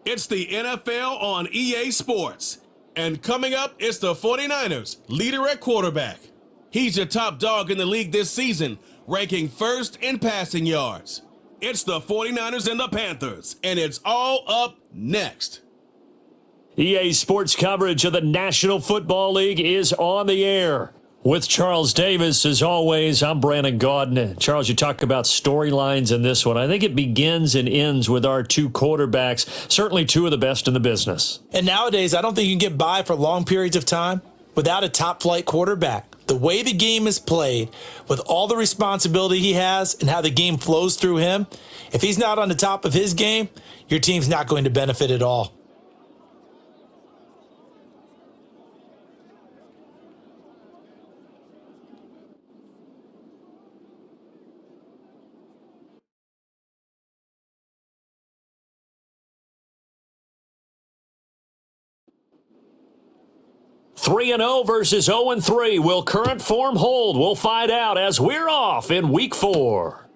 It's the NFL on EA Sports. And coming up, it's the 49ers, leader at quarterback. He's your top dog in the league this season, ranking first in passing yards. It's the 49ers and the Panthers, and it's all up next. EA Sports coverage of the National Football League is on the air. With Charles Davis, as always, I'm Brandon Gaudin. Charles, you talk about storylines in this one. I think it begins and ends with our two quarterbacks, certainly two of the best in the business. And nowadays, I don't think you can get by for long periods of time without a top-flight quarterback. The way the game is played, with all the responsibility he has and how the game flows through him, if he's not on the top of his game, your team's not going to benefit at all. Three 3-0 versus 0-3. Will current form hold? We'll find out as we're off in Week 4.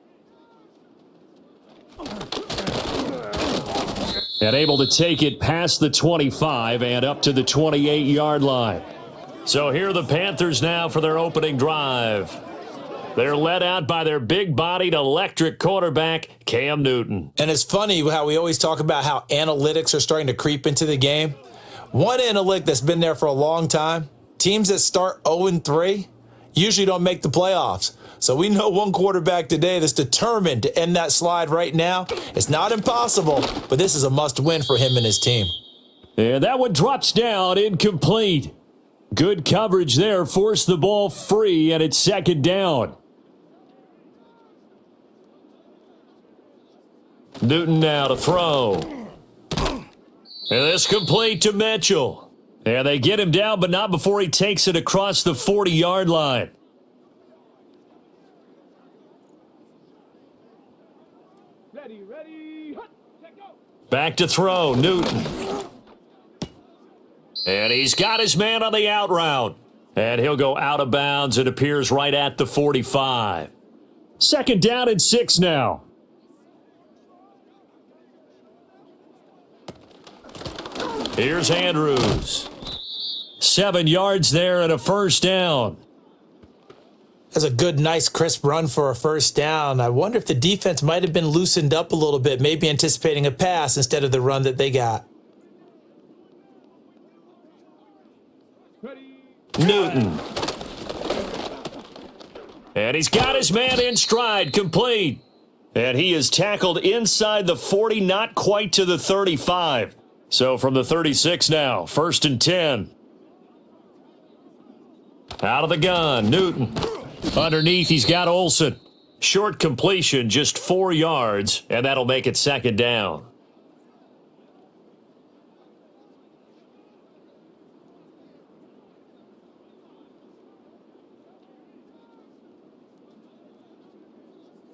And able to take it past the 25 and up to the 28-yard line. So here are the Panthers now for their opening drive. They're led out by their big-bodied electric quarterback, Cam Newton. And it's funny how we always talk about how analytics are starting to creep into the game. One analytic that's been there for a long time, teams that start 0-3 usually don't make the playoffs. So we know one quarterback today that's determined to end that slide right now. It's not impossible, but this is a must-win for him and his team. And that one drops down, incomplete. Good coverage there, forced the ball free, and it's second down. Newton now to throw. And this complete to Mitchell. And they get him down, but not before he takes it across the 40-yard line. Ready, back to throw, Newton. And he's got his man on the out route. And he'll go out of bounds. It appears right at the 45. Second down and 6 now. Here's Andrews. 7 yards there and a first down. That's a good, nice, crisp run for a first down. I wonder if the defense might have been loosened up a little bit, maybe anticipating a pass instead of the run that they got. Newton. And he's got his man in stride, complete. And he is tackled inside the 40, not quite to the 35. So from the 36 now, first and 10. Out of the gun, Newton. Underneath, he's got Olsen. Short completion, just 4 yards, and that'll make it second down.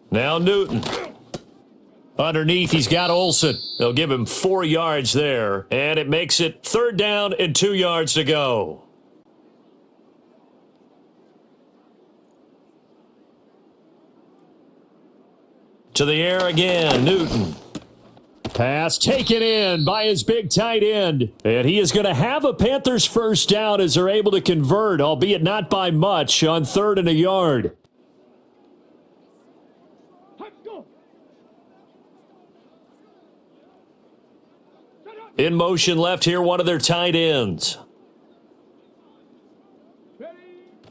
Now Newton. Underneath, he's got Olsen. They'll give him 4 yards there, and it makes it third down and 2 yards to go. To the air again, Newton. Pass taken in by his big tight end, and he is going to have a Panthers first down as they're able to convert, albeit not by much, on 3rd and a yard. In motion left here, one of their tight ends.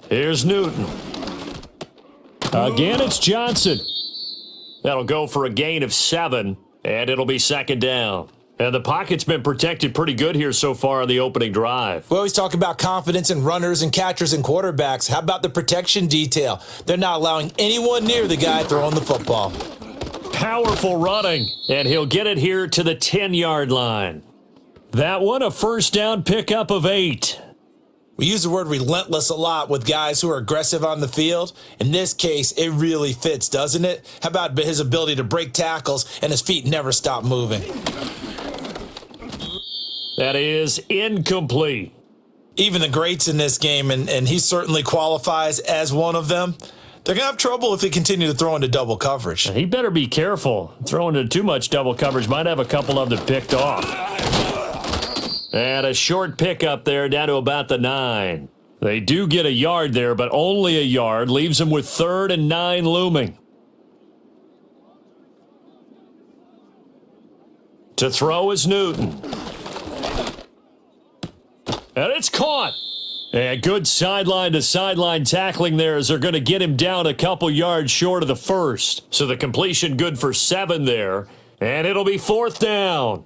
Here's Newton. Again, it's Johnson. That'll go for a gain of 7, and it'll be second down. And the pocket's been protected pretty good here so far on the opening drive. We always talk about confidence in runners and catchers and quarterbacks. How about the protection detail? They're not allowing anyone near the guy throwing the football. Powerful running, and he'll get it here to the 10-yard line. That one, a first down pickup of 8. We use the word relentless a lot with guys who are aggressive on the field. In this case, it really fits, doesn't it? How about his ability to break tackles and his feet never stop moving? That is incomplete. Even the greats in this game, and he certainly qualifies as one of them, They're going to have trouble if they continue to throw into double coverage. He better be careful. Throwing into too much double coverage might have a couple of them picked off. And a short pickup there down to about the 9. They do get a yard there, but only a yard. Leaves them with 3rd and 9 looming. To throw is Newton. And it's caught. And good sideline-to-sideline tackling there as they're going to get him down a couple yards short of the first. So the completion good for 7 there. And it'll be 4th down.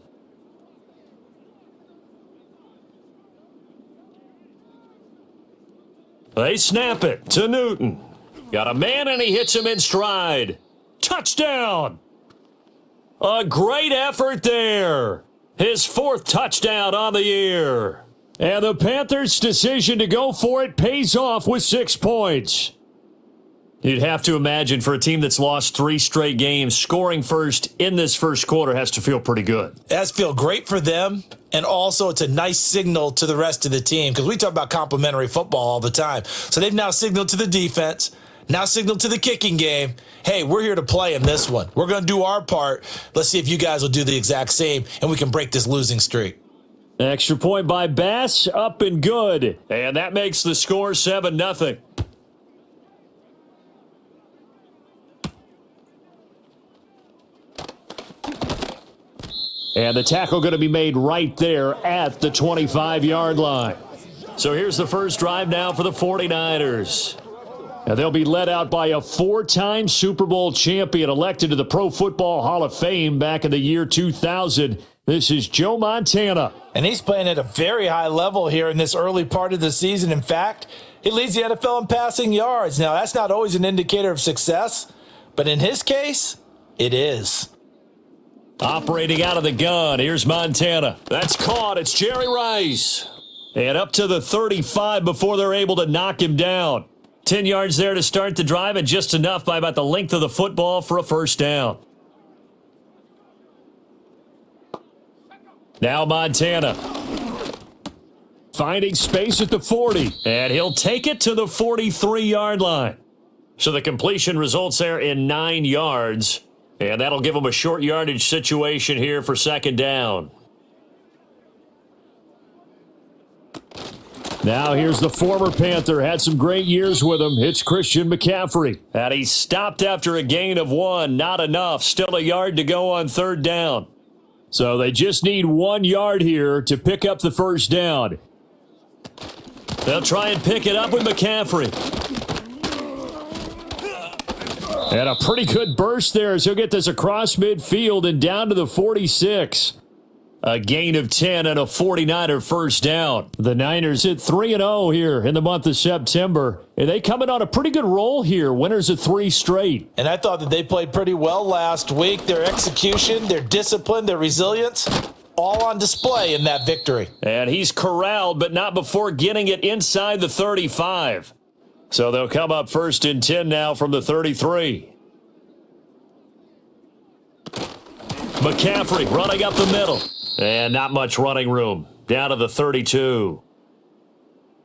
They snap it to Newton. Got a man and he hits him in stride. Touchdown! A great effort there. His 4th touchdown on the year. And the Panthers' decision to go for it pays off with 6 points. You'd have to imagine for a team that's lost 3 straight games, scoring first in this first quarter has to feel pretty good. It has to feel great for them, and also it's a nice signal to the rest of the team because we talk about complementary football all the time. So they've now signaled to the defense, now signaled to the kicking game, hey, we're here to play in this one. We're going to do our part. Let's see if you guys will do the exact same, and we can break this losing streak. Extra point by Bass, up and good. And that makes the score 7-0. And the tackle going to be made right there at the 25-yard line. So here's the first drive now for the 49ers. And they'll be led out by a 4-time Super Bowl champion elected to the Pro Football Hall of Fame back in the year 2000. This is Joe Montana. And he's playing at a very high level here in this early part of the season. In fact, he leads the NFL in passing yards. Now, that's not always an indicator of success, but in his case, it is. Operating out of the gun, here's Montana. That's caught. It's Jerry Rice. And up to the 35 before they're able to knock him down. 10 yards there to start the drive, and just enough by about the length of the football for a first down. Now Montana. Finding space at the 40. And he'll take it to the 43-yard line. So the completion results there in 9 yards. And that'll give them a short yardage situation here for second down. Now here's the former Panther. Had some great years with him. It's Christian McCaffrey. And he stopped after a gain of 1. Not enough. Still a yard to go on third down. So they just need 1 yard here to pick up the first down. They'll try and pick it up with McCaffrey. And a pretty good burst there as he'll get this across midfield and down to the 46. A gain of 10 and a 49er first down. The Niners hit 3-0 here in the month of September. And they coming on a pretty good roll here. Winners of 3 straight. And I thought that they played pretty well last week. Their execution, their discipline, their resilience, all on display in that victory. And he's corralled, but not before getting it inside the 35. So they'll come up 1st and 10 now from the 33. McCaffrey running up the middle. And not much running room. Down to the 32.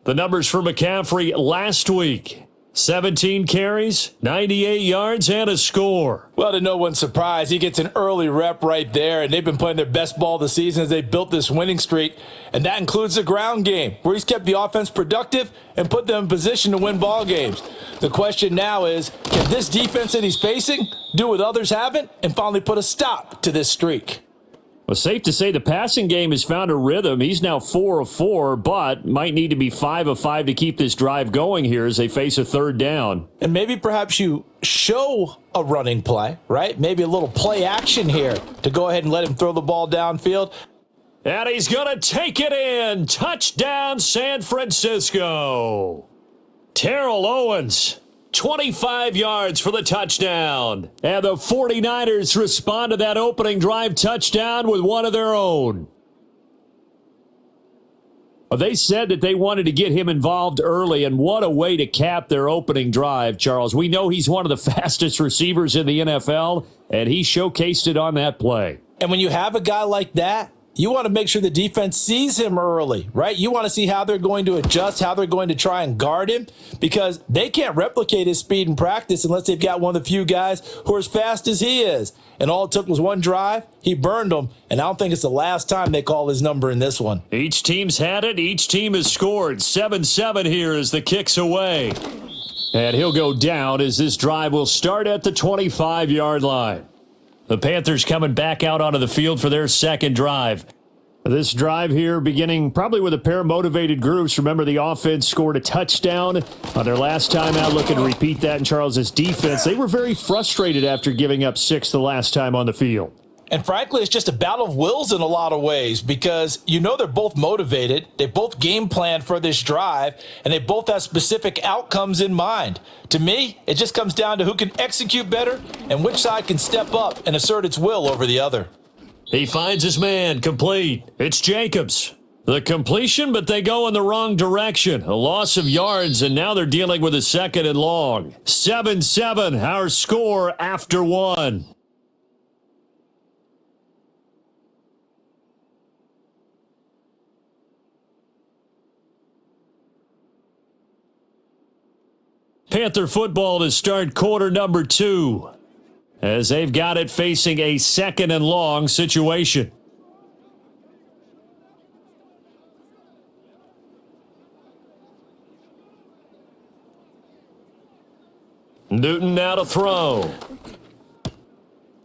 The numbers for McCaffrey last week. 17 carries, 98 yards, and a score. Well, to no one's surprise, he gets an early rep right there, and they've been playing their best ball of the season as they built this winning streak, and that includes the ground game, where he's kept the offense productive and put them in position to win ball games. The question now is, can this defense that he's facing do what others haven't and finally put a stop to this streak? Well, safe to say the passing game has found a rhythm. He's now 4 of 4, but might need to be 5 of 5 to keep this drive going here as they face a third down. And maybe perhaps you show a running play, right? Maybe a little play action here to go ahead and let him throw the ball downfield. And he's going to take it in. Touchdown, San Francisco. Terrell Owens. 25 yards for the touchdown. And the 49ers respond to that opening drive touchdown with one of their own. Well, they said that they wanted to get him involved early, and what a way to cap their opening drive, Charles. We know he's one of the fastest receivers in the NFL, and he showcased it on that play. And when you have a guy like that, you want to make sure the defense sees him early, right? You want to see how they're going to adjust, how they're going to try and guard him, because they can't replicate his speed in practice unless they've got one of the few guys who are as fast as he is. And all it took was one drive. He burned them, and I don't think it's the last time they call his number in this one. Each team's had it. Each team has scored. 7-7 here as the kick's away. And he'll go down as this drive will start at the 25-yard line. The Panthers coming back out onto the field for their second drive. This drive here beginning probably with a pair of motivated groups. Remember, the offense scored a touchdown on their last time out, looking to repeat that in Charles's defense. They were very frustrated after giving up 6 the last time on the field. And frankly, it's just a battle of wills in a lot of ways, because they're both motivated. They both game plan for this drive, and they both have specific outcomes in mind. To me, it just comes down to who can execute better and which side can step up and assert its will over the other. He finds his man, complete. It's Jacobs. The completion, but they go in the wrong direction. A loss of yards, and now they're dealing with a second and long. 7-7, our score after one. Panther football to start quarter number 2, as they've got it facing a second and long situation. Newton now to throw.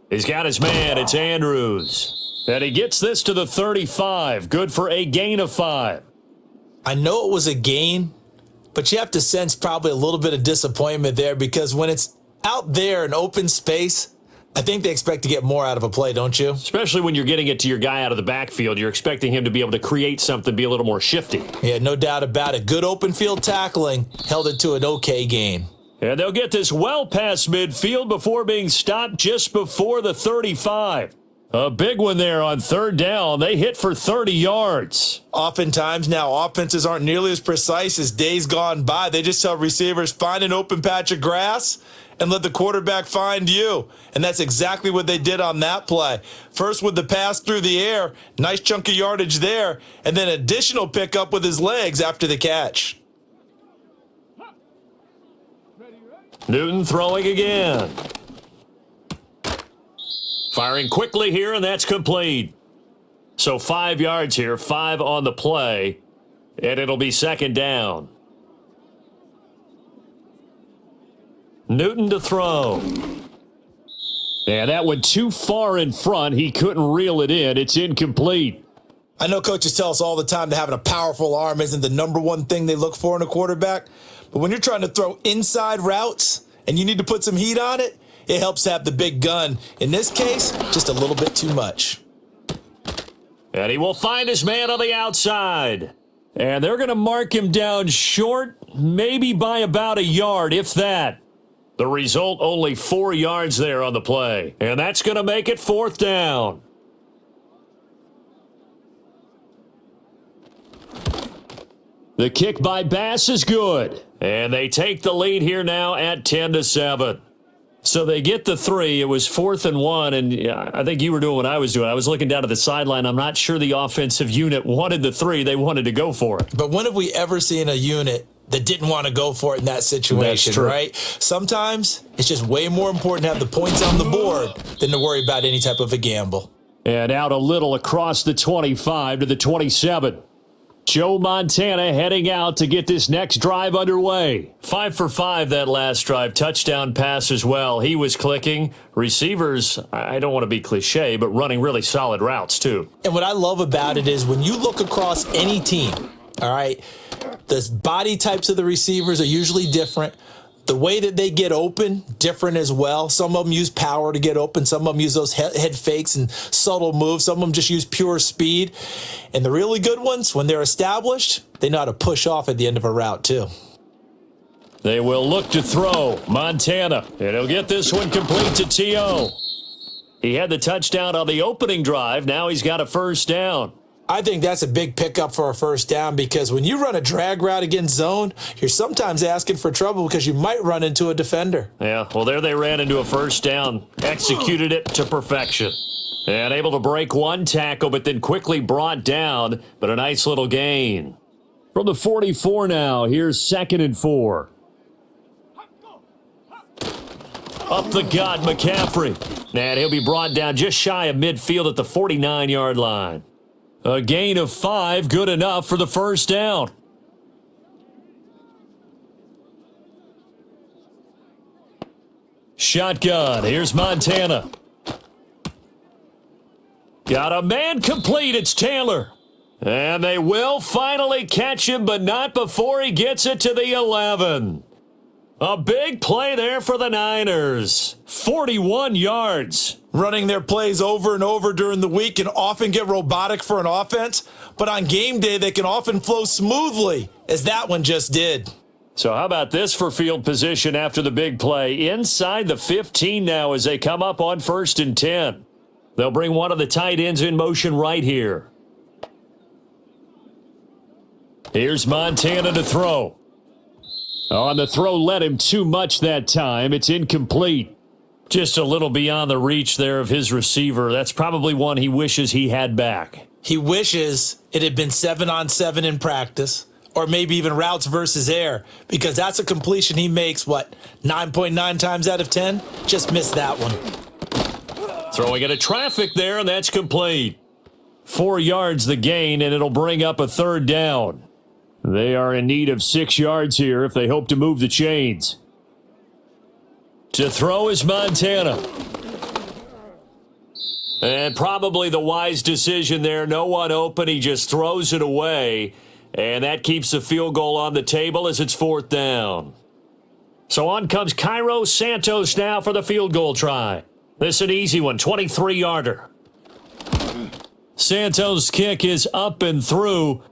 He's got his man. It's Andrews. And he gets this to the 35. Good for a gain of 5. I know it was a gain, but you have to sense probably a little bit of disappointment there, because when it's out there in open space, I think they expect to get more out of a play, don't you? Especially when you're getting it to your guy out of the backfield. You're expecting him to be able to create something, be a little more shifty. Yeah, no doubt about it. Good open field tackling held it to an okay gain. And they'll get this well past midfield before being stopped just before the 35. A big one there on third down. They hit for 30 yards. Oftentimes now, offenses aren't nearly as precise as days gone by. They just tell receivers, find an open patch of grass and let the quarterback find you. And that's exactly what they did on that play. First with the pass through the air, nice chunk of yardage there, and then additional pickup with his legs after the catch. Newton throwing again. Firing quickly here, and that's complete. So 5 yards here, 5 on the play, and it'll be second down. Newton to throw. And that went too far in front. He couldn't reel it in. It's incomplete. I know coaches tell us all the time that having a powerful arm isn't the number one thing they look for in a quarterback. But when you're trying to throw inside routes and you need to put some heat on it, it helps to have the big gun. In this case, just a little bit too much. And he will find his man on the outside. And they're going to mark him down short, maybe by about a yard, if that. The result, only 4 yards there on the play. And that's going to make it fourth down. The kick by Bass is good. And they take the lead here now at 10-7. So they get the 3. It was 4th and 1, and I think you were doing what I was doing. I was looking down at the sideline. I'm not sure the offensive unit wanted the 3. They wanted to go for it. But when have we ever seen a unit that didn't want to go for it in that situation, right? Sometimes it's just way more important to have the points on the board than to worry about any type of a gamble. And out a little across the 25 to the 27. Joe Montana heading out to get this next drive underway. 5 for 5 that last drive. Touchdown pass as well. He was clicking. Receivers, I don't want to be cliche, but running really solid routes too. And what I love about it is when you look across any team, all right, the body types of the receivers are usually different. The way that they get open, different as well. Some of them use power to get open. Some of them use those head fakes and subtle moves. Some of them just use pure speed. And the really good ones, when they're established, they know how to push off at the end of a route too. They will look to throw. Montana. And he'll get this one complete to T.O. He had the touchdown on the opening drive. Now he's got a first down. I think that's a big pickup for a first down because when you run a drag route against zone, you're sometimes asking for trouble because you might run into a defender. Yeah, well, there they ran into a first down, executed it to perfection. And able to break one tackle, but then quickly brought down, but a nice little gain. From the 44 now, here's 2nd and 4. Up the gut, McCaffrey. And he'll be brought down just shy of midfield at the 49-yard line. A gain of 5, good enough for the first down. Shotgun, here's Montana. Got a man complete, it's Taylor. And they will finally catch him, but not before he gets it to the 11. A big play there for the Niners. 41 yards. Running their plays over and over during the week can often get robotic for an offense, but on game day they can often flow smoothly, as that one just did. So how about this for field position after the big play? Inside the 15 now as they come up on 1st and 10. They'll bring one of the tight ends in motion right here. Here's Montana to throw. On the throw, led him too much that time. It's incomplete. Just a little beyond the reach there of his receiver. That's probably one he wishes he had back. He wishes it had been 7-on-7 in practice, or maybe even routes versus air, because that's a completion he makes, 9.9 times out of 10? Just missed that one. Throwing into traffic there, and that's complete. 4 yards the gain, and it'll bring up a 3rd down. They are in need of 6 yards here if they hope to move the chains. To throw is Montana. And probably the wise decision there. No one open. He just throws it away. And that keeps the field goal on the table as it's 4th down. So on comes Cairo Santos now for the field goal try. This is an easy one, 23-yarder. Santos' kick is up and through.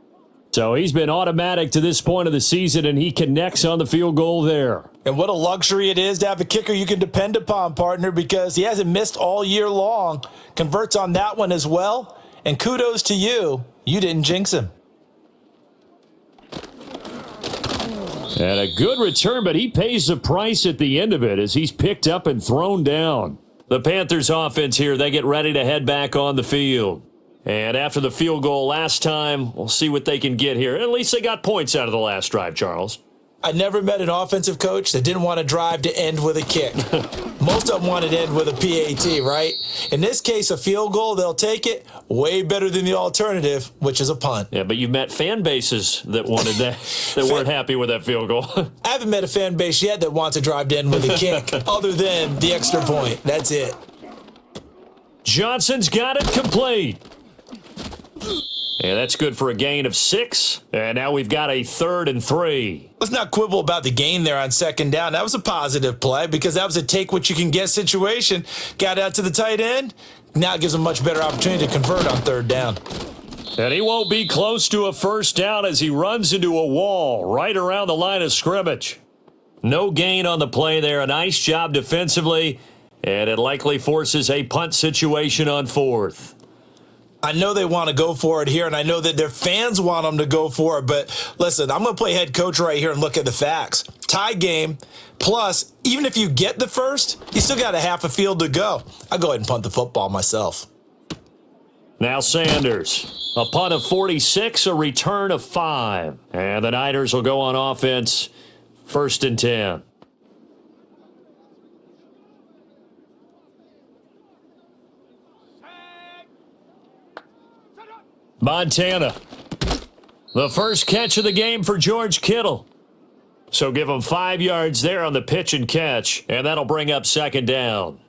So he's been automatic to this point of the season, and he connects on the field goal there. And what a luxury it is to have a kicker you can depend upon, partner, because he hasn't missed all year long. Converts on that one as well. And kudos to you. You didn't jinx him. And a good return, but he pays the price at the end of it as he's picked up and thrown down. The Panthers offense here, they get ready to head back on the field. And after the field goal last time, we'll see what they can get here. At least they got points out of the last drive, Charles. I never met an offensive coach that didn't want to drive to end with a kick. Most of them wanted to end with a PAT, right? In this case, a field goal, they'll take it. Way better than the alternative, which is a punt. Yeah, but you've met fan bases that wanted that, that weren't happy with that field goal. I haven't met a fan base yet that wants to drive to end with a kick, other than the extra point. That's it. Johnson's got it complete. And that's good for a gain of 6. And now we've got a 3rd and 3. Let's not quibble about the gain there on 2nd down. That was a positive play because that was a take-what-you-can-get situation. Got out to the tight end. Now it gives him a much better opportunity to convert on 3rd down. And he won't be close to a 1st down as he runs into a wall right around the line of scrimmage. No gain on the play there. A nice job defensively. And it likely forces a punt situation on 4th. I know they want to go for it here, and I know that their fans want them to go for it, but listen, I'm going to play head coach right here and look at the facts. Tie game, plus, even if you get the first, you still got a half a field to go. I'll go ahead and punt the football myself. Now Sanders. A punt of 46, a return of 5. And the Niners will go on offense, 1st and 10. Montana. The first catch of the game for George Kittle. So give him 5 yards there on the pitch and catch, and that'll bring up 2nd down.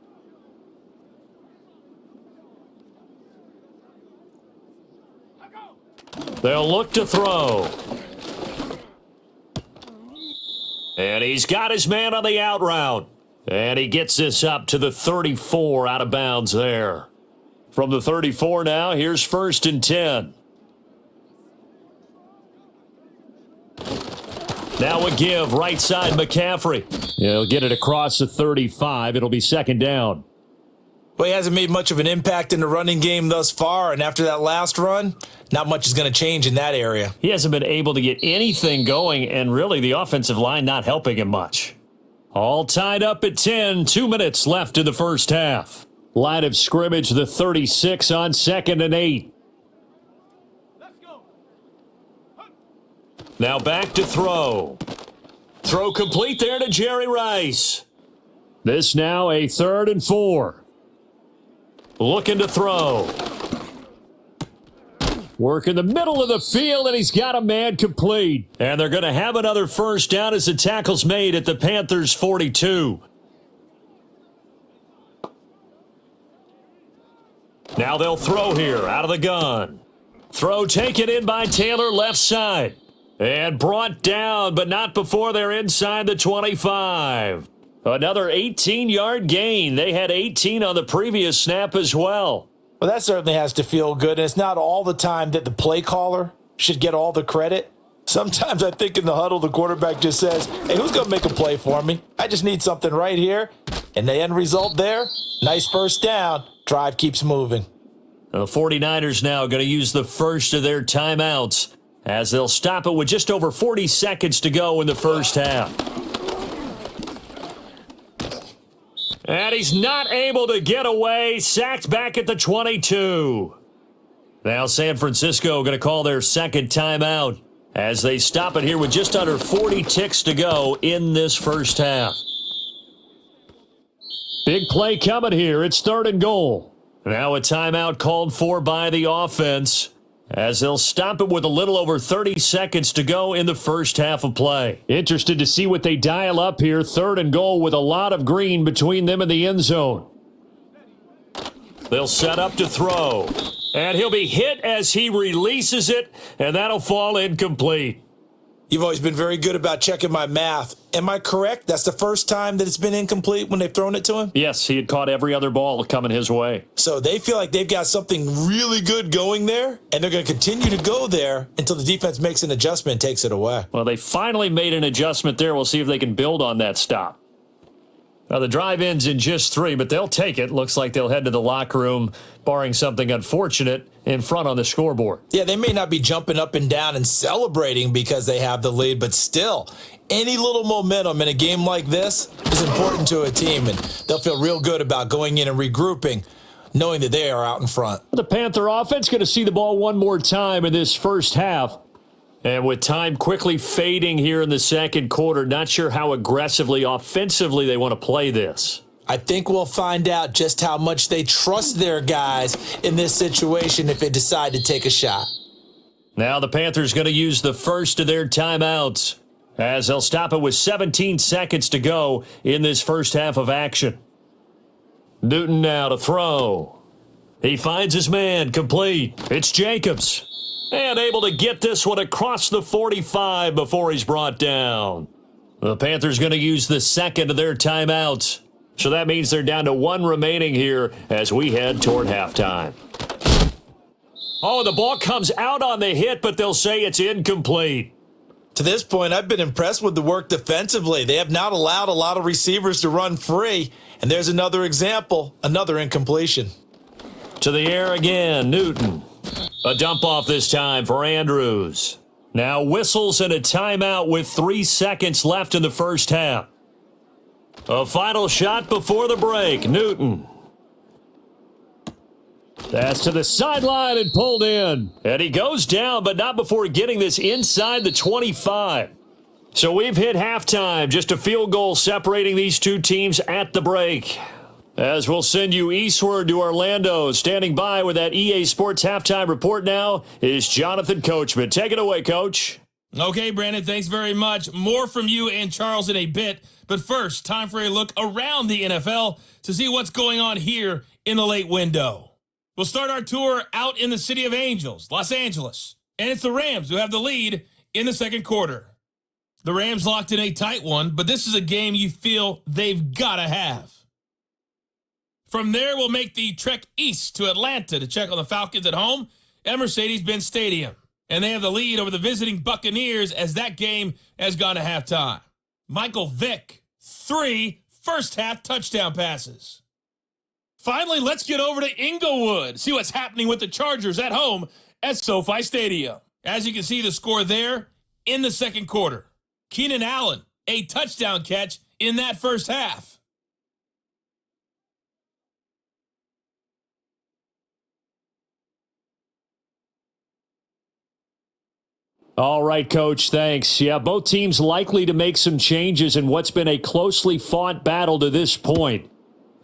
They'll look to throw. And he's got his man on the out route. And he gets this up to the 34 out of bounds there. From the 34 now, here's 1st and 10. Now a give, right side McCaffrey. He'll get it across the 35. It'll be 2nd down. Well, he hasn't made much of an impact in the running game thus far, and after that last run, not much is going to change in that area. He hasn't been able to get anything going, and really the offensive line not helping him much. All tied up at 10, 2 minutes left in the first half. Line of scrimmage, the 36 on 2nd and 8. Now back to throw. Throw complete there to Jerry Rice. This now a 3rd and 4. Looking to throw. Work in the middle of the field, and he's got a man complete. And they're going to have another first down as the tackle's made at the Panthers' 42. Now they'll throw here out of the gun. Throw taken in by Taylor left side. And brought down, but not before they're inside the 25. Another 18-yard gain. They had 18 on the previous snap as well. Well, that certainly has to feel good, and it's not all the time that the play caller should get all the credit. Sometimes I think in the huddle, the quarterback just says, hey, who's going to make a play for me? I just need something right here. And the end result there, nice first down. Drive keeps moving. The 49ers now going to use the first of their timeouts as they'll stop it with just over 40 seconds to go in the first half. And he's not able to get away. Sacked back at the 22. Now San Francisco going to call their second timeout as they stop it here with just under 40 ticks to go in this first half. Big play coming here. It's 3rd and goal. Now a timeout called for by the offense as they'll stop it with a little over 30 seconds to go in the first half of play. Interested to see what they dial up here. 3rd and goal with a lot of green between them and the end zone. They'll set up to throw. And he'll be hit as he releases it, and that'll fall incomplete. You've always been very good about checking my math. Am I correct? That's the first time that it's been incomplete when they've thrown it to him? Yes, he had caught every other ball coming his way. So they feel like they've got something really good going there, and they're going to continue to go there until the defense makes an adjustment and takes it away. Well, they finally made an adjustment there. We'll see if they can build on that stop. Now, the drive ends in just 3, but they'll take it. Looks like they'll head to the locker room, barring something unfortunate, in front on the scoreboard. Yeah, they may not be jumping up and down and celebrating because they have the lead, but still, any little momentum in a game like this is important to a team, and they'll feel real good about going in and regrouping, knowing that they are out in front. The Panther offense going to see the ball one more time in this first half. And with time quickly fading here in the second quarter, not sure how aggressively, offensively they want to play this. I think we'll find out just how much they trust their guys in this situation if they decide to take a shot. Now the Panthers going to use the first of their timeouts as they'll stop it with 17 seconds to go in this first half of action. Newton now to throw. He finds his man complete. It's Jacobs. And able to get this one across the 45 before he's brought down. The Panthers going to use the second of their timeouts. So that means they're down to 1 remaining here as we head toward halftime. Oh, the ball comes out on the hit, but they'll say it's incomplete. To this point, I've been impressed with the work defensively. They have not allowed a lot of receivers to run free. And there's another example, another incompletion. To the air again, Newton. A dump off this time for Andrews. Now whistles and a timeout with 3 seconds left in the first half. A final shot before the break. Newton. That's to the sideline and pulled in. And he goes down, but not before getting this inside the 25. So we've hit halftime. Just a field goal separating these two teams at the break. As we'll send you eastward to Orlando, standing by with that EA Sports halftime report now is Jonathan Coachman. Take it away, Coach. Okay, Brandon, thanks very much. More from you and Charles in a bit. But first, time for a look around the NFL to see what's going on here in the late window. We'll start our tour out in the City of Angels, Los Angeles. And it's the Rams who have the lead in the second quarter. The Rams locked in a tight one, but this is a game you feel they've got to have. From there, we'll make the trek east to Atlanta to check on the Falcons at home at Mercedes-Benz Stadium. And they have the lead over the visiting Buccaneers as that game has gone to halftime. Michael Vick, 3 first-half touchdown passes. Finally, let's get over to Inglewood, see what's happening with the Chargers at home at SoFi Stadium. As you can see the score there in the second quarter. Keenan Allen, a touchdown catch in that first half. All right, Coach, thanks. Yeah, both teams likely to make some changes in what's been a closely fought battle to this point.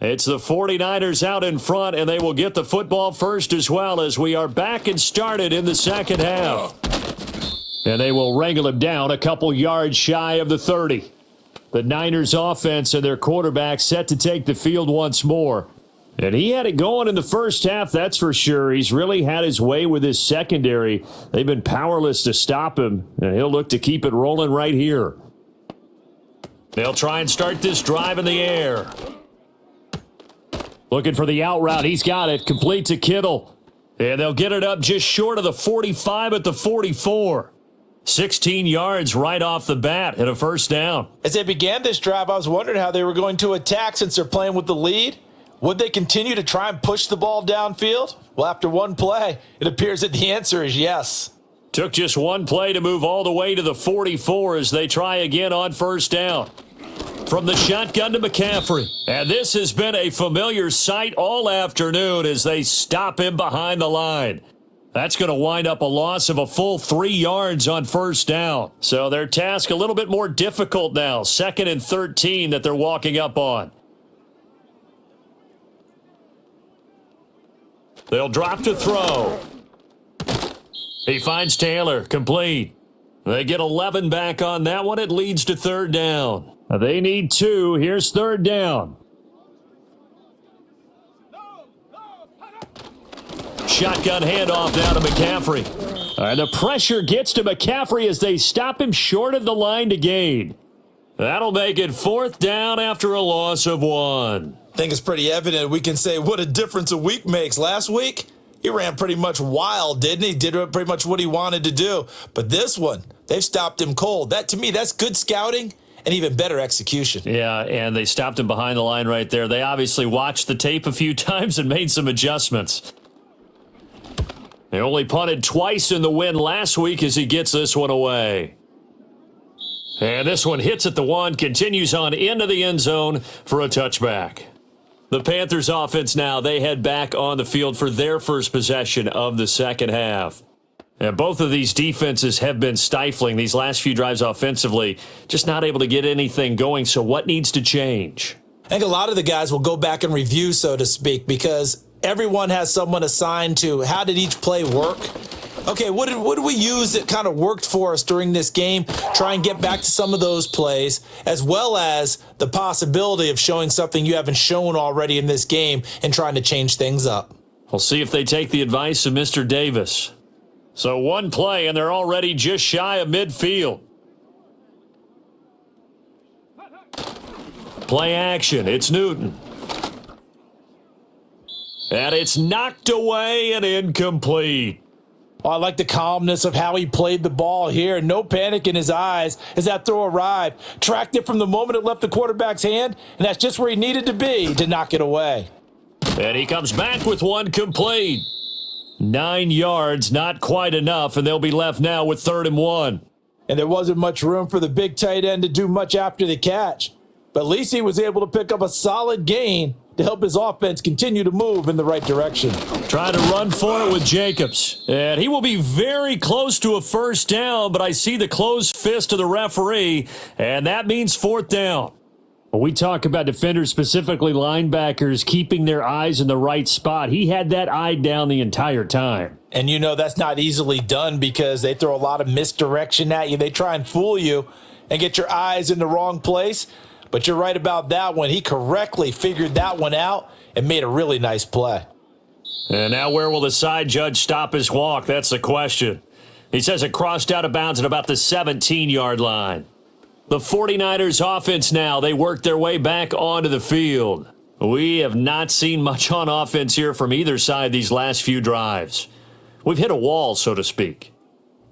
It's the 49ers out in front, and they will get the football first as well as we are back and started in the second half. And they will wrangle him down a couple yards shy of the 30. The Niners offense and their quarterback set to take the field once more. And he had it going in the first half, that's for sure. He's really had his way with his secondary. They've been powerless to stop him, and he'll look to keep it rolling right here. They'll try and start this drive in the air. Looking for the out route. He's got it. Complete to Kittle. And they'll get it up just short of the 45 at the 44. 16 yards right off the bat and a first down. As they began this drive, I was wondering how they were going to attack since they're playing with the lead. Would they continue to try and push the ball downfield? Well, after one play, it appears that the answer is yes. Took just one play to move all the way to the 44 as they try again on first down. From the shotgun to McCaffrey. And this has been a familiar sight all afternoon as they stop him behind the line. That's going to wind up a loss of a full 3 yards on first down. So their task a little bit more difficult now. 2nd and 13 that they're walking up on. They'll drop to throw. He finds Taylor, complete. They get 11 back on that one. It leads to third down. They need 2. Here's third down. Shotgun handoff now to McCaffrey. And the pressure gets to McCaffrey as they stop him short of the line to gain. That'll make it fourth down after a loss of 1. I think it's pretty evident we can say what a difference a week makes. Last week, he ran pretty much wild, didn't he? Did pretty much what he wanted to do. But this one, they've stopped him cold. That, to me, that's good scouting and even better execution. Yeah, and they stopped him behind the line right there. They obviously watched the tape a few times and made some adjustments. They only punted twice in the win last week as he gets this one away. And this one hits at the 1, continues on into the end zone for a touchback. The Panthers offense now, they head back on the field for their first possession of the second half. And both of these defenses have been stifling these last few drives offensively, just not able to get anything going. So what needs to change? I think a lot of the guys will go back and review, so to speak, because everyone has someone assigned to how did each play work. Okay, what did we use that kind of worked for us during this game? Try and get back to some of those plays, as well as the possibility of showing something you haven't shown already in this game and trying to change things up. We'll see if they take the advice of Mr. Davis. So one play, and they're already just shy of midfield. Play action. It's Newton. And it's knocked away and incomplete. I like the calmness of how he played the ball here. No panic in his eyes as that throw arrived. Tracked it from the moment it left the quarterback's hand, and that's just where he needed to be to knock it away. And he comes back with one complete. 9 yards, not quite enough, and they'll be left now with 3rd and 1. And there wasn't much room for the big tight end to do much after the catch. But at least he was able to pick up a solid gain to help his offense continue to move in the right direction. Trying to run for it with Jacobs. And he will be very close to a first down, but I see the closed fist of the referee, and that means 4th down. When we talk about defenders, specifically linebackers, keeping their eyes in the right spot, he had that eye down the entire time. And you know that's not easily done because they throw a lot of misdirection at you. They try and fool you and get your eyes in the wrong place. But you're right about that one. He correctly figured that one out and made a really nice play. And now where will the side judge stop his walk? That's the question. He says it crossed out of bounds at about the 17-yard line. The 49ers offense now, they work their way back onto the field. We have not seen much on offense here from either side these last few drives. We've hit a wall, so to speak.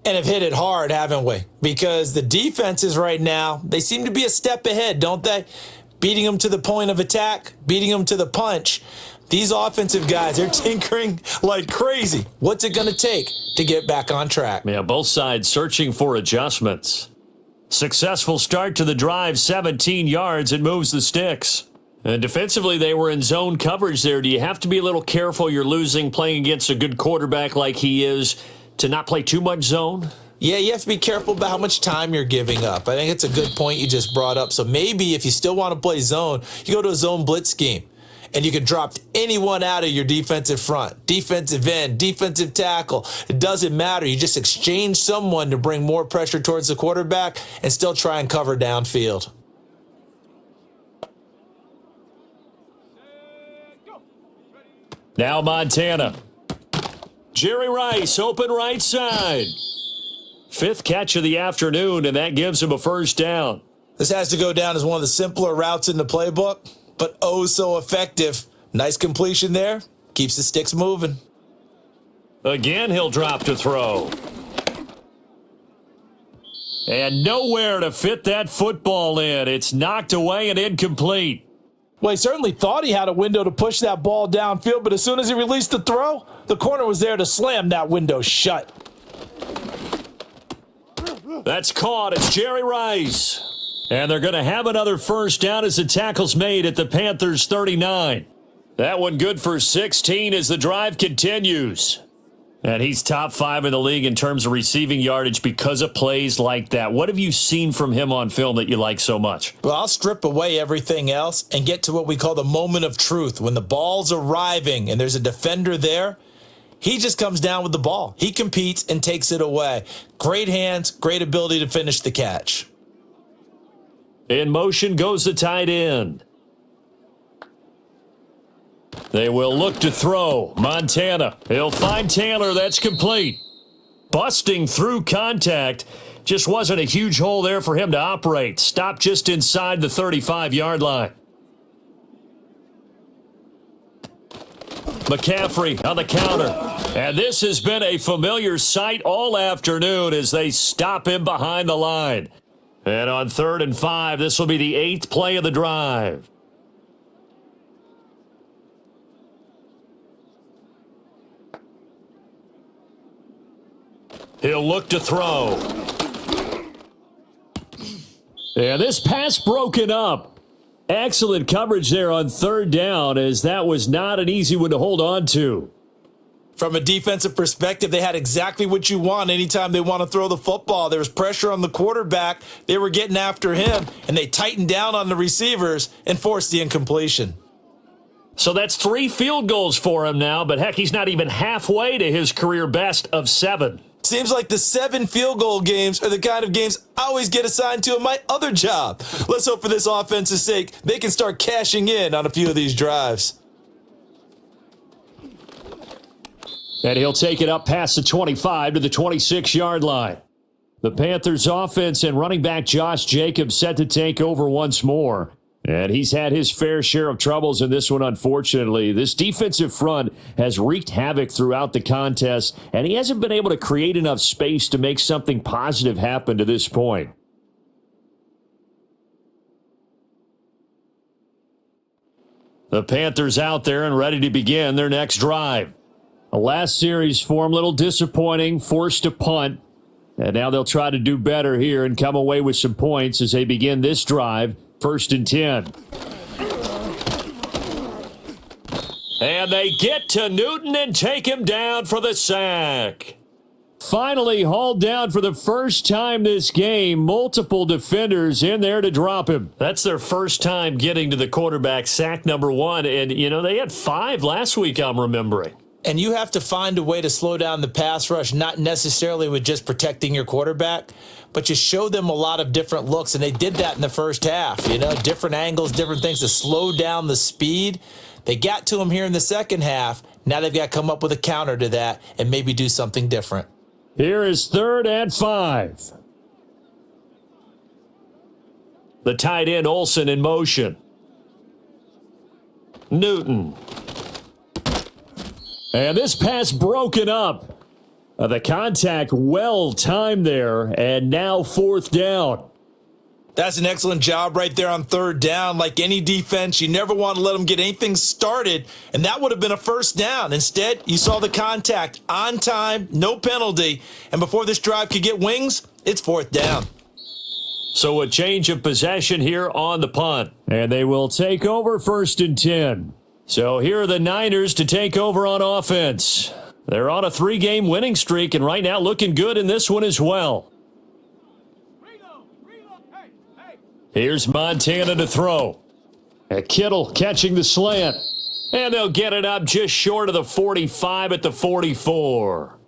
And have hit it hard, haven't we? Because the defenses right now, they seem to be a step ahead, don't they? beating them to the point of attack, beating them to the punch. These offensive guys, they're tinkering like crazy. What's it going to take to get back on track? Yeah, both sides searching for adjustments. Successful start to the drive, 17 yards. It moves the sticks. And defensively, they were in zone coverage there. Do you have to be a little careful? You're losing, playing against a good quarterback like he is, to not play too much zone? Yeah, you have to be careful about how much time you're giving up. I think it's a good point you just brought up. So maybe if you still want to play zone, you go to a zone blitz scheme. And you can drop anyone out of your defensive front, defensive end, defensive tackle. It doesn't matter. You just exchange someone to bring more pressure towards the quarterback and still try and cover downfield. Now Montana. Jerry Rice, open right side. 5th catch of the afternoon, and that gives him a first down. This has to go down as one of the simpler routes in the playbook, but oh so effective. Nice completion there. Keeps the sticks moving. Again, he'll drop to throw. And nowhere to fit that football in. It's knocked away and incomplete. Well, he certainly thought he had a window to push that ball downfield, but as soon as he released the throw, the corner was there to slam that window shut. That's caught. It's Jerry Rice. And they're going to have another first down as the tackle's made at the Panthers' 39. That one good for 16 as the drive continues. And he's top 5 in the league in terms of receiving yardage because of plays like that. What have you seen from him on film that you like so much? Well, I'll strip away everything else and get to what we call the moment of truth. When the ball's arriving and there's a defender there, he just comes down with the ball. He competes and takes it away. Great hands, great ability to finish the catch. In motion goes the tight end. They will look to throw. Montana. He'll find Taylor. That's complete. Busting through contact. Just wasn't a huge hole there for him to operate. Stopped just inside the 35-yard line. McCaffrey on the counter. And this has been a familiar sight all afternoon as they stop him behind the line. And on 3rd and 5, this will be the 8th play of the drive. He'll look to throw. And this pass broken up. Excellent coverage there on 3rd down, as that was not an easy one to hold on to. From a defensive perspective, they had exactly what you want anytime they want to throw the football. There was pressure on the quarterback. They were getting after him, and they tightened down on the receivers and forced the incompletion. So that's 3 field goals for him now, but heck, he's not even halfway to his career best of 7. Seems like the 7 field goal games are the kind of games I always get assigned to in my other job. Let's hope for this offense's sake they can start cashing in on a few of these drives. And he'll take it up past the 25 to the 26-yard line. The Panthers offense and running back Josh Jacobs set to take over once more. And he's had his fair share of troubles in this one, unfortunately. This defensive front has wreaked havoc throughout the contest, and he hasn't been able to create enough space to make something positive happen to this point. The Panthers out there and ready to begin their next drive. The last series for him, a little disappointing, forced to punt. And now they'll try to do better here and come away with some points as they begin this drive, 1st and 10. And they get to Newton and take him down for the sack. Finally hauled down for the first time this game. Multiple defenders in there to drop him. That's their first time getting to the quarterback, sack number 1. And, you know, they had 5 last week, I'm remembering. And you have to find a way to slow down the pass rush, not necessarily with just protecting your quarterback, but you show them a lot of different looks, and they did that in the first half. You know, different angles, different things to slow down the speed. They got to him here in the second half. Now they've got to come up with a counter to that and maybe do something different. Here is 3rd and 5. The tight end Olsen in motion. Newton. And this pass broken up. The contact well timed there, and now 4th down. That's an excellent job right there on third down. Like any defense, you never want to let them get anything started, and that would have been a first down. Instead, you saw the contact on time, no penalty, and before this drive could get wings, it's fourth down. So a change of possession here on the punt, and they will take over 1st and 10. So here are the Niners to take over on offense. They're on a 3-game winning streak, and right now looking good in this one as well. Here's Montana to throw. Kittle catching the slant. And they'll get it up just short of the 45 at the 44.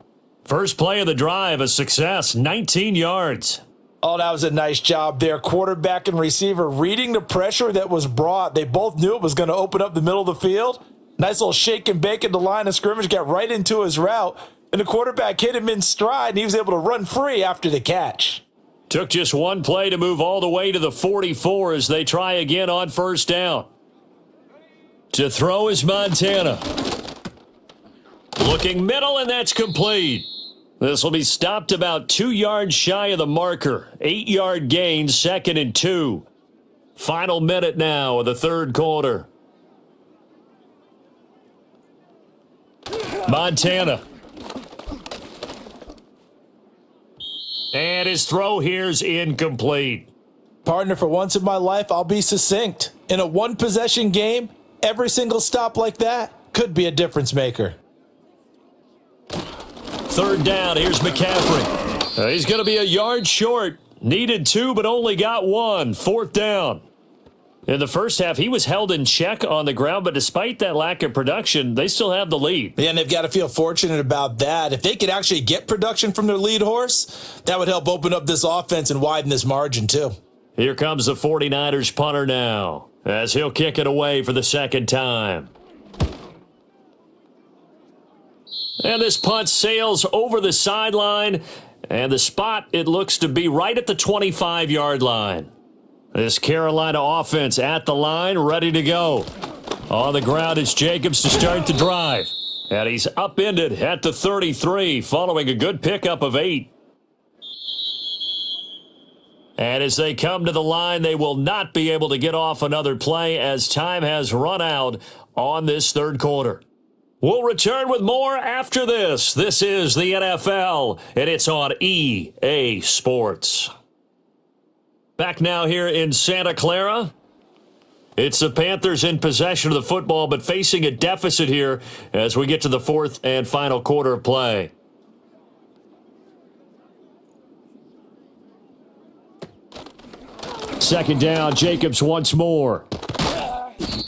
First play of the drive, a success, 19 yards. Oh, that was a nice job there. Quarterback and receiver reading the pressure that was brought. They both knew it was going to open up the middle of the field. Nice little shake and bake at the line of scrimmage, got right into his route. And the quarterback hit him in stride, and he was able to run free after the catch. Took just one play to move all the way to the 44 as they try again on first down. To throw is Montana. Looking middle, and that's complete. This will be stopped about 2 yards shy of the marker. 8-yard gain, 2nd and 2. Final minute now of the third quarter. Montana. And his throw here's incomplete. Partner, for once in my life, I'll be succinct. In a one-possession game, every single stop like that could be a difference maker. Third down, here's McCaffrey. He's going to be a yard short. Needed 2, but only got 1. Fourth down. In the first half, he was held in check on the ground, but despite that lack of production, they still have the lead. Yeah, and they've got to feel fortunate about that. If they could actually get production from their lead horse, that would help open up this offense and widen this margin too. Here comes the 49ers punter now, as he'll kick it away for the second time. And this punt sails over the sideline, and the spot, it looks to be right at the 25-yard line. This Carolina offense at the line, ready to go. On the ground, it's Jacobs to start the drive. And he's upended at the 33, following a good pickup of 8. And as they come to the line, they will not be able to get off another play as time has run out on this third quarter. We'll return with more after this. This is the NFL, and it's on EA Sports. Back now here in Santa Clara. It's the Panthers in possession of the football, but facing a deficit here as we get to the fourth and final quarter of play. Second down, Jacobs once more.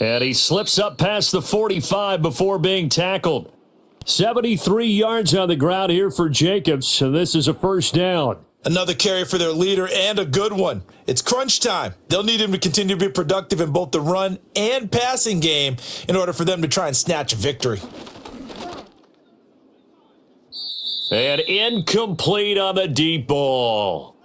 And he slips up past the 45 before being tackled. 73 yards on the ground here for Jacobs, and this is a first down. Another carry for their leader and a good one. It's crunch time. They'll need him to continue to be productive in both the run and passing game in order for them to try and snatch a victory. And incomplete on the deep ball.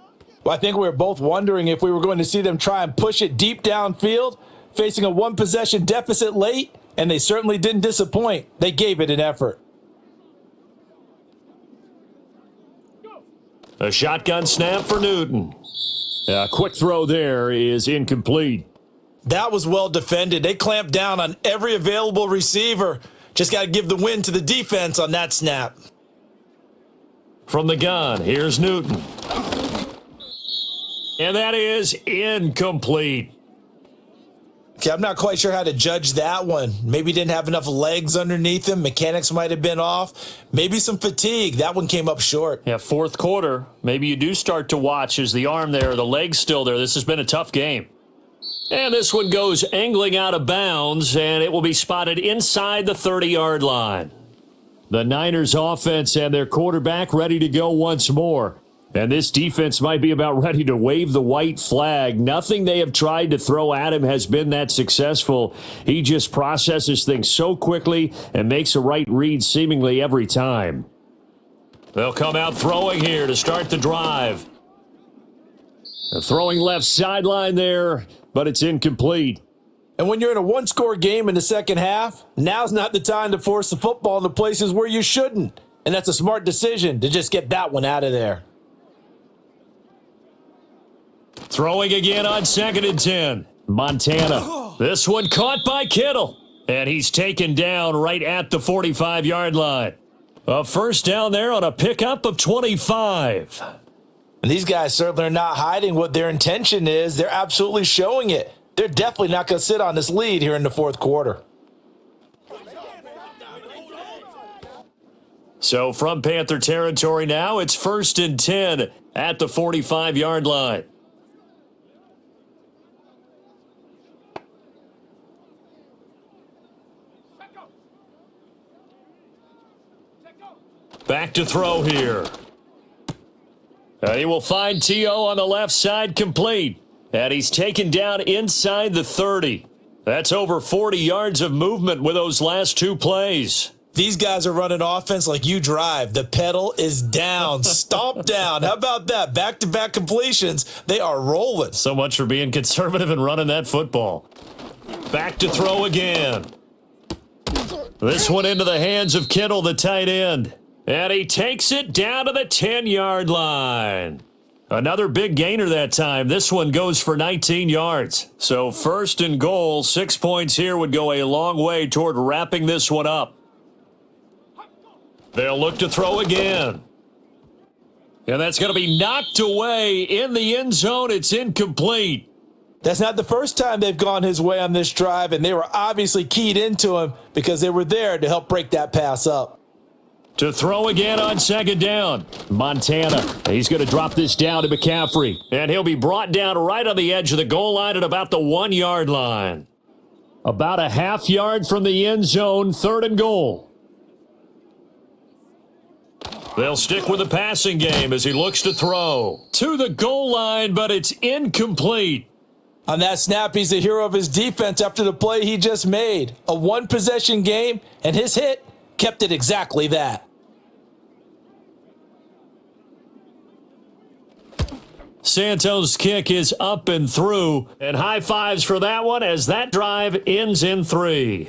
Well, I think we were both wondering if we were going to see them try and push it deep downfield, facing a one-possession deficit late, and they certainly didn't disappoint. They gave it an effort. A shotgun snap for Newton. A quick throw there is incomplete. That was well defended. They clamped down on every available receiver. Just got to give the win to the defense on that snap. From the gun, here's Newton. And that is incomplete. Okay, I'm not quite sure how to judge that one. Maybe he didn't have enough legs underneath him. Mechanics might have been off. Maybe some fatigue. That one came up short. Yeah, fourth quarter. Maybe you do start to watch as the arm there, the leg's still there. This has been a tough game. And this one goes angling out of bounds, and it will be spotted inside the 30-yard line. The Niners offense and their quarterback ready to go once more. And this defense might be about ready to wave the white flag. Nothing they have tried to throw at him has been that successful. He just processes things so quickly and makes a right read seemingly every time. They'll come out throwing here to start the drive. A throwing left sideline there, but it's incomplete. And when you're in a one-score game in the second half, now's not the time to force the football in the places where you shouldn't. And that's a smart decision to just get that one out of there. Throwing again on 2nd and 10. Montana. This one caught by Kittle. And he's taken down right at the 45-yard line. A first down there on a pickup of 25. And these guys certainly are not hiding what their intention is. They're absolutely showing it. They're definitely not going to sit on this lead here in the fourth quarter. So from Panther territory now, it's 1st and 10 at the 45-yard line. Back to throw here. He will find T.O. on the left side complete. And he's taken down inside the 30. That's over 40 yards of movement with those last two plays. These guys are running offense like you drive. The pedal is down, stomp down. How about that? Back-to-back completions. They are rolling. So much for being conservative and running that football. Back to throw again. This one into the hands of Kittle, the tight end. And he takes it down to the 10-yard line. Another big gainer that time. This one goes for 19 yards. So 1st and goal, 6 points here would go a long way toward wrapping this one up. They'll look to throw again. And that's going to be knocked away in the end zone. It's incomplete. That's not the first time they've gone his way on this drive, and they were obviously keyed into him because they were there to help break that pass up. To throw again on 2nd down. Montana. He's going to drop this down to McCaffrey. And he'll be brought down right on the edge of the goal line at about the 1-yard line. About a half yard from the end zone, 3rd and goal. They'll stick with the passing game as he looks to throw. To the goal line, but it's incomplete. On that snap, he's the hero of his defense after the play he just made. A one-possession game, and his hit kept it exactly that. Santos' kick is up and through, and high fives for that one as that drive ends in 3.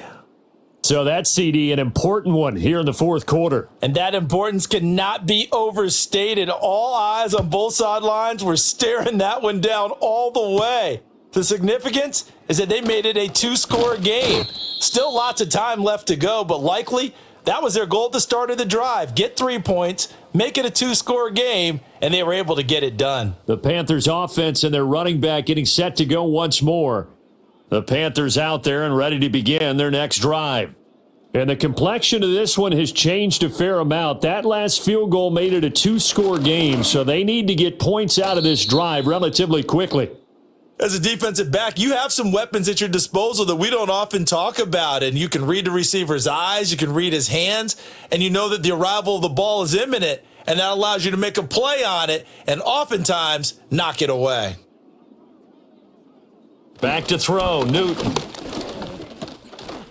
So that's, CD, an important one here in the fourth quarter. And that importance cannot be overstated. All eyes on both sidelines were staring that one down all the way. The significance is that they made it a 2-score game. Still lots of time left to go, but likely that was their goal at the start of the drive. Get 3 points, make it a 2-score game, and they were able to get it done. The Panthers offense and their running back getting set to go once more. The Panthers out there and ready to begin their next drive. And the complexion of this one has changed a fair amount. That last field goal made it a 2-score game, so they need to get points out of this drive relatively quickly. As a defensive back, you have some weapons at your disposal that we don't often talk about. And you can read the receiver's eyes, you can read his hands, and you know that the arrival of the ball is imminent, and that allows you to make a play on it and oftentimes knock it away. Back to throw, Newton.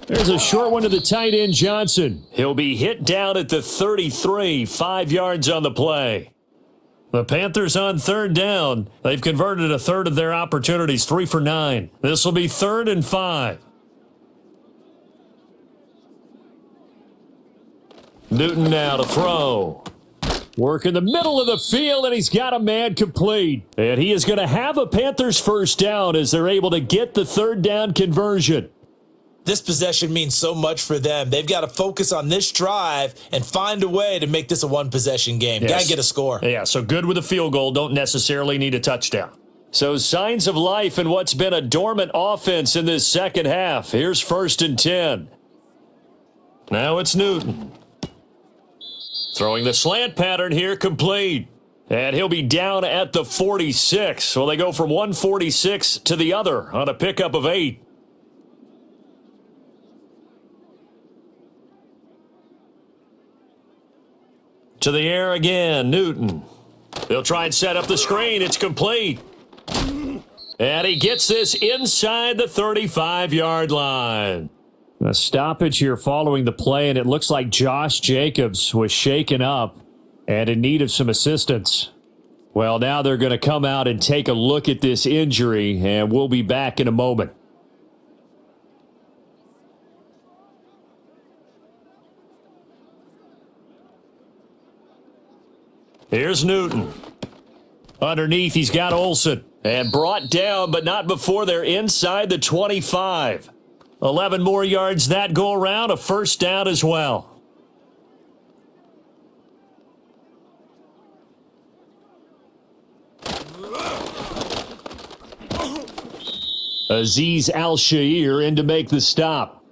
There's a short one to the tight end, Johnson. He'll be hit down at the 33, 5 yards on the play. The Panthers on 3rd down. They've converted a third of their opportunities, 3 for 9. This will be 3rd and 5. Newton now to throw. Work in the middle of the field, and he's got a man complete. And he is going to have a Panthers first down as they're able to get the 3rd down conversion. This possession means so much for them. They've got to focus on this drive and find a way to make this a one-possession game. Yes. Got to get a score. Yeah, so good with a field goal. Don't necessarily need a touchdown. So signs of life in what's been a dormant offense in this second half. Here's 1st and 10. Now it's Newton. Throwing the slant pattern here, complete. And he'll be down at the 46. Well, they go from 146 to the other on a pickup of 8. To the air again, Newton. They'll try and set up the screen. It's complete. And he gets this inside the 35-yard line. A stoppage here following the play, and it looks like Josh Jacobs was shaken up and in need of some assistance. Well, now they're going to come out and take a look at this injury, and we'll be back in a moment. Here's Newton. Underneath, he's got Olsen. And brought down, but not before they're inside the 25. 11 more yards that go around, a first down as well. Azeez Al-Shaair in to make the stop.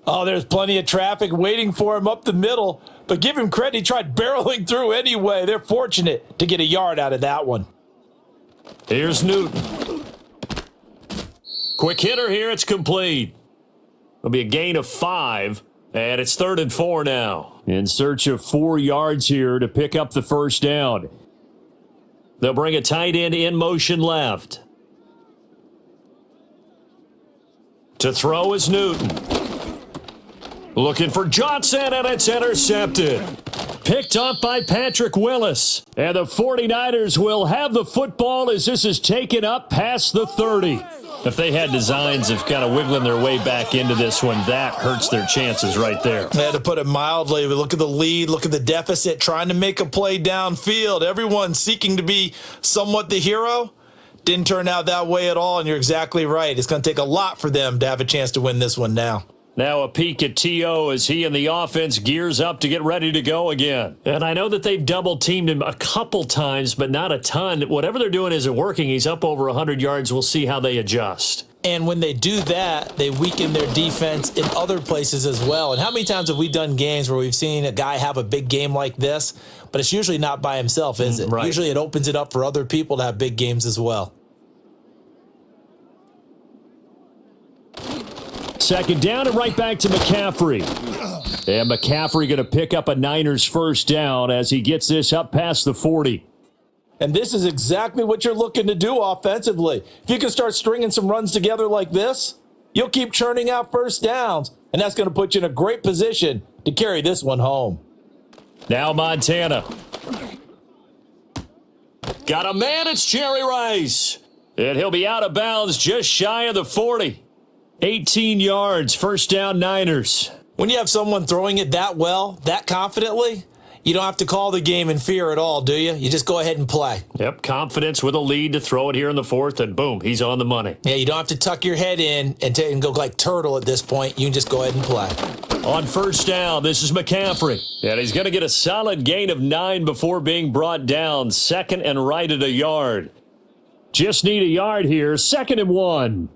Oh, there's plenty of traffic waiting for him up the middle, but give him credit, he tried barreling through anyway. They're fortunate to get a yard out of that one. Here's Newton. Quick hitter here, it's complete. It'll be a gain of 5, and it's 3rd and 4 now. In search of 4 yards here to pick up the first down. They'll bring a tight end in motion left. To throw is Newton. Looking for Johnson, and it's intercepted. Picked up by Patrick Willis. And the 49ers will have the football as this is taken up past the 30. If they had designs of kind of wiggling their way back into this one, that hurts their chances right there. Yeah, to put it mildly, we look at the lead, look at the deficit, trying to make a play downfield. Everyone seeking to be somewhat the hero. Didn't turn out that way at all, and you're exactly right. It's going to take a lot for them to have a chance to win this one now. Now a peek at T.O. as he and the offense gears up to get ready to go again. And I know that they've double-teamed him a couple times, but not a ton. Whatever they're doing isn't working. He's up over 100 yards. We'll see how they adjust. And when they do that, they weaken their defense in other places as well. And how many times have we done games where we've seen a guy have a big game like this, but it's usually not by himself, is it? Right. Usually it opens it up for other people to have big games as well. Second down and right back to McCaffrey. And McCaffrey going to pick up a Niners first down as he gets this up past the 40. And this is exactly what you're looking to do offensively. If you can start stringing some runs together like this, you'll keep churning out first downs, and that's going to put you in a great position to carry this one home. Now Montana. Got a man, it's Jerry Rice. And he'll be out of bounds just shy of the 40. 18 yards, first down Niners. When you have someone throwing it that well, that confidently, you don't have to call the game in fear at all, do you? You just go ahead and play. Yep, confidence with a lead to throw it here in the 4th, and boom, he's on the money. Yeah, you don't have to tuck your head in and go like turtle at this point. You can just go ahead and play. On first down, this is McCaffrey. And he's going to get a solid gain of 9 before being brought down. Second and right at a yard. Just need a yard here. 2nd and 1.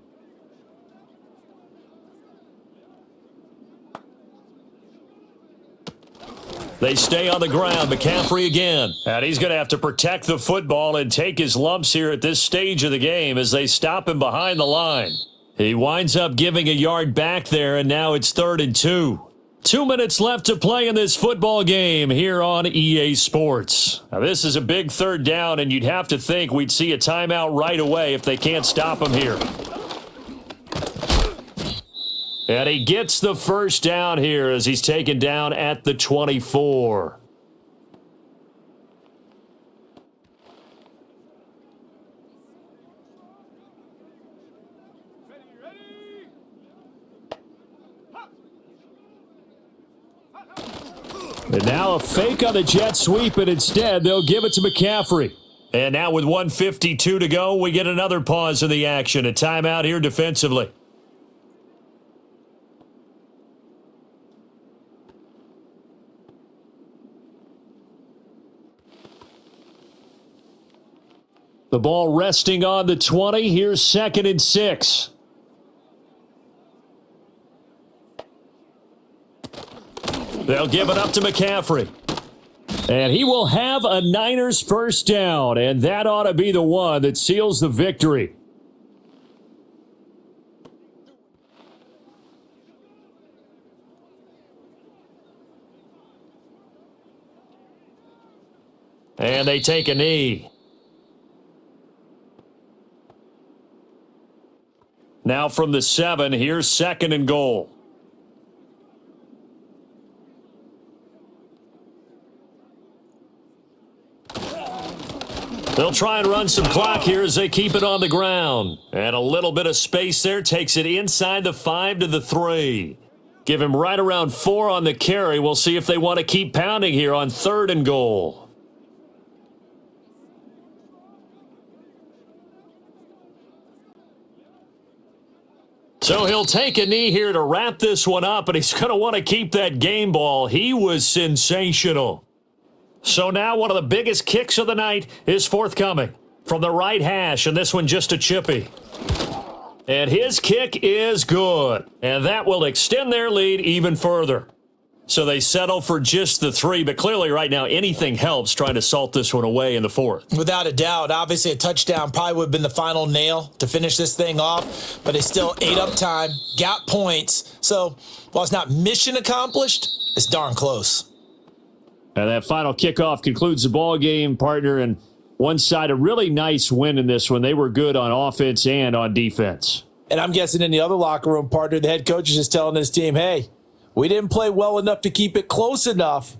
They stay on the ground. McCaffrey again. And he's going to have to protect the football and take his lumps here at this stage of the game as they stop him behind the line. He winds up giving a yard back there, and now it's 3rd and 2. 2 minutes left to play in this football game here on EA Sports. Now, this is a big 3rd down, and you'd have to think we'd see a timeout right away if they can't stop him here. And he gets the first down here as he's taken down at the 24. And now a fake on the jet sweep, and instead they'll give it to McCaffrey. And now with 1:52 to go, we get another pause in the action. A timeout here defensively. The ball resting on the 20. Here's 2nd and 6. They'll give it up to McCaffrey. And he will have a Niners first down, and that ought to be the one that seals the victory. And they take a knee. Now from the 7, here's 2nd and goal. They'll try and run some clock here as they keep it on the ground. And a little bit of space there takes it inside the 5 to the 3. Give him right around 4 on the carry. We'll see if they want to keep pounding here on 3rd and goal. So he'll take a knee here to wrap this one up, and he's going to want to keep that game ball. He was sensational. So now one of the biggest kicks of the night is forthcoming from the right hash, and this one just a chippy. And his kick is good, and that will extend their lead even further. So they settle for just the 3, but clearly right now anything helps trying to salt this one away in the 4th. Without a doubt. Obviously, a touchdown probably would have been the final nail to finish this thing off, but they still ate up time, got points. So while it's not mission accomplished, it's darn close. And that final kickoff concludes the ball game, partner, and one side a really nice win in this one. They were good on offense and on defense. And I'm guessing in the other locker room, partner, the head coach is just telling his team, hey, we didn't play well enough to keep it close enough,